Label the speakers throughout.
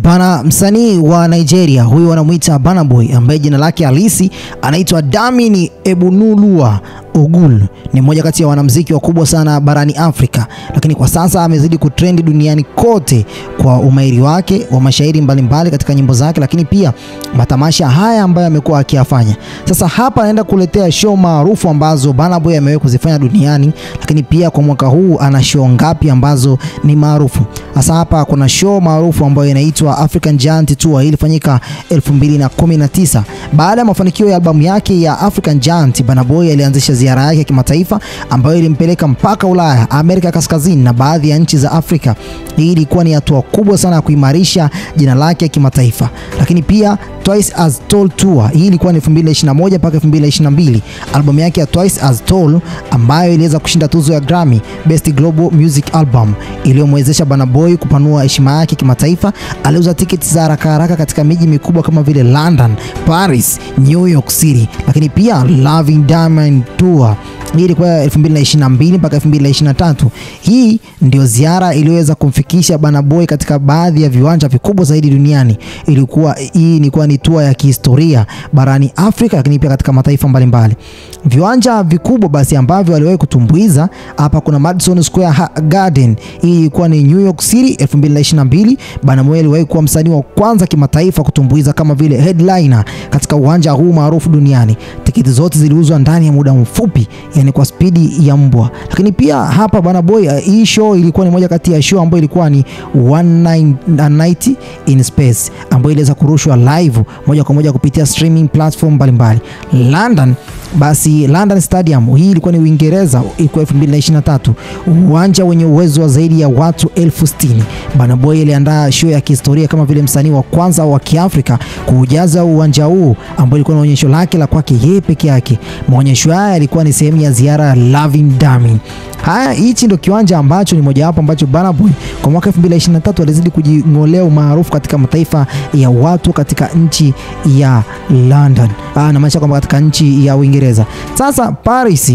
Speaker 1: Bana, msanii wa Nigeria huyu wanamuita Burna Boy ambaye jina lake halisi anaitwa Damini Ebunoluwa Ogul, ni mmoja kati ya wanamuziki wakubwa sana barani Afrika, lakini kwa sasa amezidi kutrendi duniani kote kwa umahiri wake wa mashairi mbalimbali katika nyimbo zake, lakini pia matamasha haya ambayo amekuwa akiyafanya. Sasa hapa anaenda kuletea show maarufu ambazo Burna Boy amewahi kuzifanya duniani, lakini pia kwa mwaka huu ana show ngapi ambazo ni maarufu. Sasa hapa kuna show maarufu ambayo inaitwa African Giant Tour. Hii ilifanyika 2019. Baada ya mafanikio ya albamu yake ya African Giant, Burna Boy alianzisha ziara yake ya kimataifa ambayo ilimpeleka mpaka Ulaya, Amerika Kaskazini na baadhi ya nchi za Afrika. Hii ilikuwa ni hatua kubwa sana ya kuimarisha jina lake ya kimataifa. Lakini pia Twice as Tall Tour, hii ilikuwa ni 2021 mpaka 2022. Albamu yake ya Twice as Tall ambayo iliweza kushinda tuzo ya Grammy Best Global Music Album iliyomwezesha Burna Boy kupanua heshima yake kimataifa. Aliuza tiketi za haraka katika miji mikubwa kama vile London, Paris, New York City. Lakini pia Loving Diamond Tour, hii ilikuwa 2022 mpaka 2023. Hii ndio ziara iliyoweza kumfikisha Burna Boy katika baadhi ya viwanja vikubwa zaidi duniani. Hii ilikuwa ni tour ya kihistoria barani Afrika, lakini pia katika mataifa mbalimbali. Viwanja vikubwa basi ambavyo aliwahi kutumbuiza hapa, kuna Madison Square Garden, hii ilikuwa ni New York City 2022. Burna Boy aliwahi kuwa msanii wa kwanza kimataifa kutumbuiza kama vile headliner katika uwanja huu maarufu duniani. Tiketi zote ziliuzwa ndani ya muda mfupi, yani kwa spidi ya mbwa. Lakini pia hapa Burna Boy, hii show ilikuwa ni moja kati ya show ambayo ilikuwa ni One Night in Space, ambayo iliweza kurushwa live moja kwa moja kupitia streaming platform mbalimbali. London Stadium, hii ilikuwa ni Uingereza, ilikuwa 2023, uwanja wenye uwezo wa zaidi ya watu 60,000. Burna Boy aliandaa show ya kihistoria kama vile msanii wa kwanza wa Kiafrika kujaza uwanja huu, ambao ilikuwa ni onyesho lake la kwake yeye peke yake. Maonyesho haya yalikuwa ni sehemu ya ziara ya Loving Diamond. Hichi ndio kiwanja ambacho ni moja wapo ambacho Burna Boy kwa mwaka 2023 alizidi kujingolea umaarufu katika mataifa ya watu katika nchi ya London. Na maana kwamba katika nchi ya Uingereza. Sasa Paris,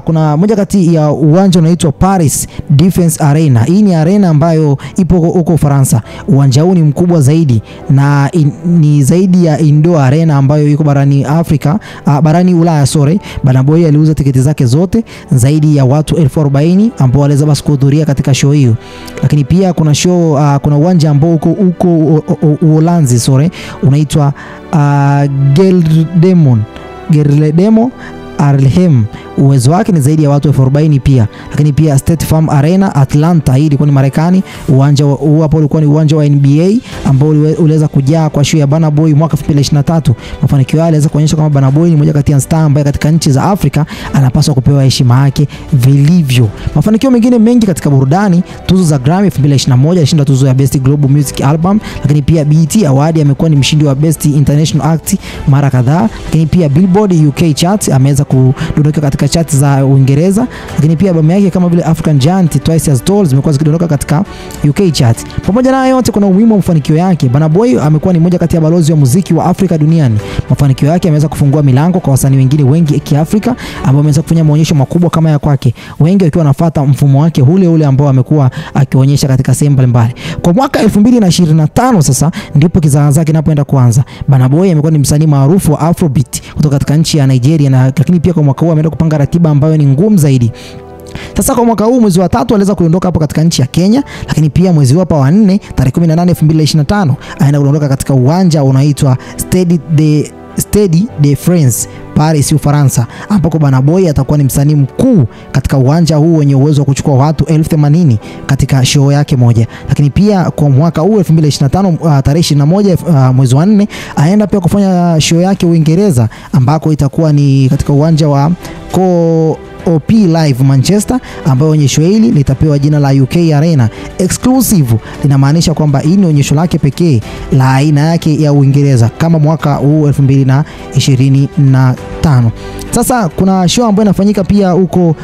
Speaker 1: kuna moja kati ya uwanja unaitwa Paris Defense Arena. Hii ni arena ambayo ipo huko Ufaransa. Uwanja huu ni mkubwa zaidi na ni zaidi ya indoor arena ambayo iko barani Afrika, barani Ulaya sorry. Burna Boy aliuza tiketi zake zote, zaidi ya watu 40,000 ambao waliweza basi kuhudhuria katika show hiyo. Lakini pia kuna show, kuna uwanja ambao uko Uholanzi sorry, unaitwa Gelredome Arnhem. Uwezo wake ni zaidi ya watu 40,000 pia. Lakini pia State Farm Arena Atlanta, hii ilikuwa ni Marekani. Uwanja huu hapo ulikuwa ni uwanja wa NBA ambao uliweza kujaa kwa show ya Burna Boy mwaka 2023. Mafanikio haya yaliweza kuonyesha kama Burna Boy ni mmoja kati ya star ambaye katika nchi za Afrika anapaswa kupewa heshima yake vilivyo. Mafanikio mengine mengi katika burudani, tuzo za Grammy 2021, alishinda tuzo ya Best Global Music Album. Lakini pia BET Award amekuwa ni mshindi wa Best International Act mara kadhaa. Lakini pia Billboard UK Chart ameweza kudondoka katika chart za Uingereza. Lakini pia albamu yake kama vile African Giant, Twice as Tall zimekuwa zikidondoka katika UK chart. Pamoja na yote, kuna umuhimu wa mafanikio yake. Burna Boy amekuwa ni mmoja kati ya balozi wa muziki wa Afrika duniani. Mafanikio yake yameweza kufungua milango kwa wasanii wengine wengi Kiafrika ambao wameweza kufanya maonyesho makubwa kama ya kwake, wengi wakiwa wanafuata mfumo wake ule ambao amekuwa akionyesha katika sehemu mbalimbali. Kwa mwaka 2025 sasa ndipo kizaazaa kinapoenda kuanza. Burna Boy amekuwa ni msanii maarufu wa Afrobeat kutoka katika nchi ya Nigeria, lakini pia kwa mwaka huu ameenda kupanga ratiba ambayo ni ngumu zaidi. Sasa kwa mwaka huu mwezi wa 3 aliweza kuondoka hapo katika nchi ya Kenya, lakini pia mwezi wa 4 tarehe 18 2025 aenda kuondoka katika uwanja unaoitwa Stade de France Paris Ufaransa, ambapo Burna Boy atakuwa ni msanii mkuu katika uwanja huu wenye uwezo wa kuchukua watu 80,000 katika show yake moja. Lakini pia kwa mwaka huu 2025 tarehe 21 mwezi wa 4 aenda pia kufanya show yake Uingereza, ambako itakuwa ni katika uwanja wa OP Live Manchester, ambayo onyesho hili litapewa jina la UK Arena Exclusive. Linamaanisha kwamba hii ni onyesho lake pekee la aina yake ya Uingereza kama mwaka huu 2025. 5. Sasa kuna show ambayo inafanyika pia huko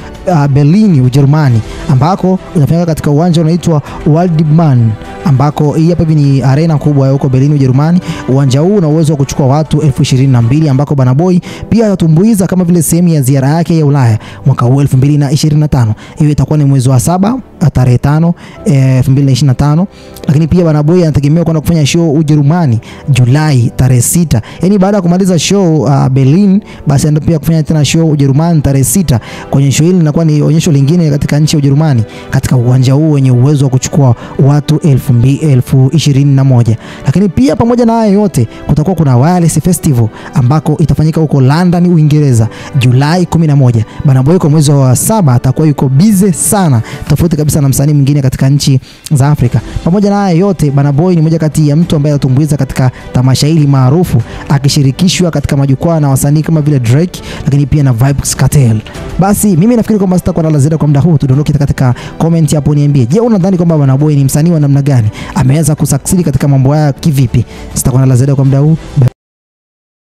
Speaker 1: Berlin, Ujerumani, ambako inafanyika katika uwanja unaitwa Waldbahn, ambako hii hapa ni arena kubwa huko Berlin, Ujerumani. Uwanja huu una uwezo wa kuchukua watu 22,000, ambako Burna Boy pia atatumbuiza kama vile sehemu ya ziara yake ya Ulaya mwaka 2025. Hiyo itakuwa ni mwezi wa 7 tarehe 5 2025. Lakini pia Burna Boy anategemewa kwenda kufanya show Ujerumani Julai tarehe 6. Yaani baada ya kumaliza show Berlin, basi anaenda pia kufanya tena show Ujerumani tarehe 6. Kwenye show hili linakuwa ni onyesho lingine katika nchi ya Ujerumani katika uwanja huu wenye uwezo wa kuchukua watu 21,000. Lakini pia pamoja na haya yote kutakuwa kuna Wireless Festival ambako itafanyika huko London, Uingereza Julai 11. Burna Boy kwa mwezi wa 7 atakuwa yuko busy sana, tofauti kabisa na msanii mwingine katika nchi za Afrika. Pamoja na haya yote, Burna Boy ni mmoja kati ya mtu ambaye anatumbuiza katika tamasha hili maarufu akishirikishwa katika majukwaa na wasanii kama vile Drake, lakini pia na Vybz Kartel. Basi mimi nafikiri kwamba sitakuwa na la ziada kwa muda huu. Tudondoke katika comment hapo, niambie, je, unadhani kwamba Burna Boy ni msanii wa namna gani? Ameweza kusucceed katika mambo haya kivipi? Sitakuwa na la ziada kwa muda huu.